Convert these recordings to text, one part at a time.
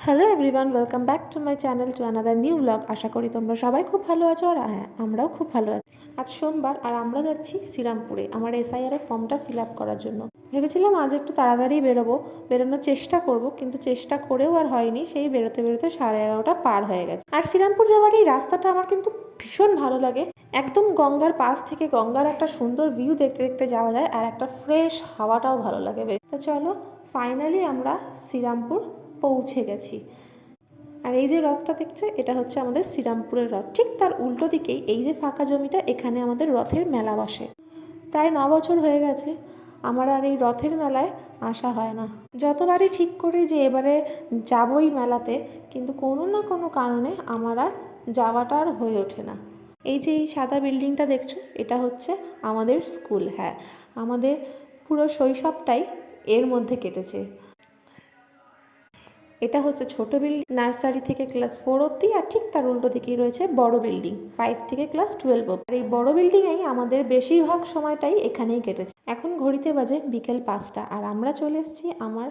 Hello everyone, welcome back to my channel to another new blog. আশা করি তোমরা সবাই খুব ভালো আছো, আর হ্যাঁ, আমরাও খুব ভালো আছি। আজ সোমবার আর আমরা যাচ্ছি শ্রীরামপুরে আমার SIR এর ফর্মটা ফিল আপ করার জন্য। ভেবেছিলাম আজ একটু তাড়াতাড়ি বেরোনোর চেষ্টা করব, কিন্তু চেষ্টা করেও আর হয়নি। সেই বেরোতে বেরোতে 11:30 পার হয়ে গেছে। আর শ্রীরামপুর যাওয়ার এই রাস্তাটা আমার কিন্তু ভীষণ ভালো লাগে। একদম গঙ্গার পাশ থেকে গঙ্গার একটা সুন্দর ভিউ দেখতে দেখতে যাওয়া যায়, আর একটা ফ্রেশ হাওয়াটাও ভালো লাগে। তো চলো, ফাইনালি আমরা শ্রীরামপুর পৌঁছে গেছি। আর এই যে রথটা দেখছে, এটা হচ্ছে আমাদের শ্রীরামপুরের রথ। ঠিক তার উল্টো দিকেই এই যে ফাঁকা জমিটা, এখানে আমাদের রথের মেলা বসে। প্রায় 9 বছর হয়ে গেছে আমার আর এই রথের মেলায় আসা হয় না। যতবারই ঠিক করি যে এবারে যাবই মেলাতে, কিন্তু কোনো না কোনো কারণে আমার আর যাওয়াটা আর হয়ে ওঠে না। এই যে এই সাদা বিল্ডিংটা দেখছো, এটা হচ্ছে আমাদের স্কুল। হ্যাঁ, আমাদের পুরো শৈশবটাই এর মধ্যে কেটেছে। এটা হচ্ছে ছোট বিল্ডিং, নার্সারি থেকে ক্লাস 4 অবধি, আর ঠিক তার উল্টো দিকেই রয়েছে বড় বিল্ডিং, 5 থেকে ক্লাস 12 অবধি। আর এই বড় বিল্ডিংয়েই আমাদের বেশিরভাগ সময়টাই এখানেই কেটেছে। এখন ঘড়িতে বাজে বিকেল 5টা, আর আমরা চলে এসেছি আমার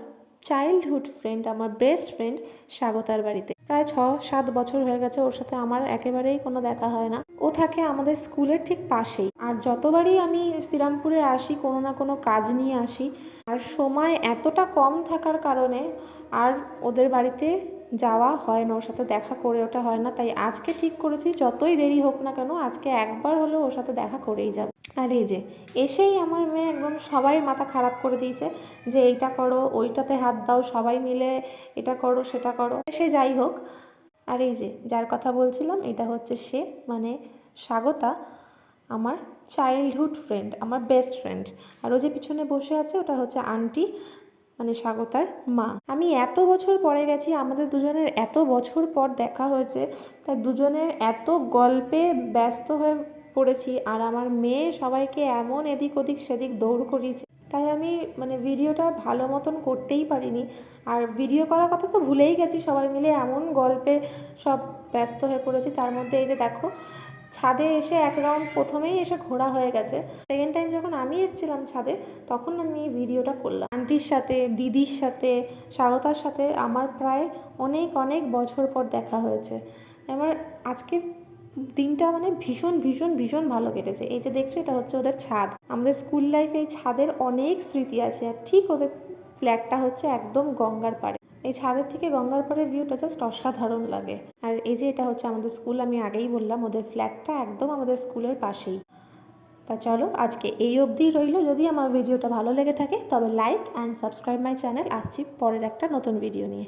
চাইল্ডহুড ফ্রেন্ড, আমার বেস্ট ফ্রেন্ড স্বাগতার বাড়িতে। প্রায় 6-7 বছর হয়ে গেছে ওর সাথে আমার একেবারেই কোনো দেখা হয় না। ও থাকে আমাদের স্কুলের ঠিক পাশেই। আর যতবারই আমি শ্রীরামপুরে আসি, কোনো না কোনো কাজ নিয়ে আসি, আর সময় এতটা কম থাকার কারণে আর ওদের বাড়িতে যাওয়া হয় না, ওর সাথে দেখা করে ওঠা হয় না। তাই আজকে ঠিক করেছি যতই দেরি হোক না কেন, আজকে একবার হলেও ওর সাথে দেখা করেই যাব। আর এই যে এসেই আমার মেয়ে একদম সবাই মাথা খারাপ করে দিয়েছে যে এইটা করো, ওইটাতে হাত দাও, সবাই মিলে এটা করো সেটা করো। সে যাই হোক, আর এই যে যার কথা বলছিলাম, এটা হচ্ছে সে, মানে স্বাগতা, আমার চাইল্ডহুড ফ্রেন্ড, আমার বেস্ট ফ্রেন্ড। আর ও যে পিছনে বসে আছে, ওটা হচ্ছে আন্টি, মানে স্বাগতার মা। আমি এত বছর পরে গেছি, আমাদের দুজনের এত বছর পর দেখা হয়েছে, তাই দুজনে এত গল্পে ব্যস্ত হয়ে পড়েছি। আর আমার মেয়ে সবাইকে এমন এদিক ওদিক সেদিক দৌড় করিয়েছে, তাই আমি মানে ভিডিওটা ভালো মতন করতেই পারিনি। আর ভিডিও করার কথা তো ভুলেই গেছি, সবাই মিলে এমন গল্পে সব ব্যস্ত হয়ে পড়েছি। তার মধ্যে এই যে দেখো, ছাদে এসে এক রাউন্ড প্রথমেই এসে ঘোরা হয়ে গেছে। সেকেন্ড টাইম যখন আমি এসেছিলাম ছাদে, তখন আমি এই ভিডিওটা করলাম। আন্টির সাথে, দিদির সাথে, স্বাগতার সাথে আমার প্রায় অনেক অনেক বছর পর দেখা হয়েছে। আমার আজকের দিনটা মানে ভীষণ ভীষণ ভীষণ ভালো কেটেছে। এই যে দেখছো, এটা হচ্ছে ওদের ছাদ। আমাদের স্কুল লাইফে এই ছাদের অনেক স্মৃতি আছে। আর ঠিক ওদের ফ্ল্যাটটা হচ্ছে একদম গঙ্গার পাড়ে। এই ছাদের থেকে গঙ্গার পাড়ের ভিউটা জাস্ট অসাধারণ লাগে। আর এই যে এটা হচ্ছে আমাদের স্কুল, আমি আগেই বললাম ওদের ফ্ল্যাটটা একদম আমাদের স্কুলের পাশেই। তা চলো, আজকে এই অবধি রইল। যদি আমার ভিডিওটা ভালো লেগে থাকে তবে like and subscribe my channel. আসছি পরের একটা নতুন ভিডিও নিয়ে।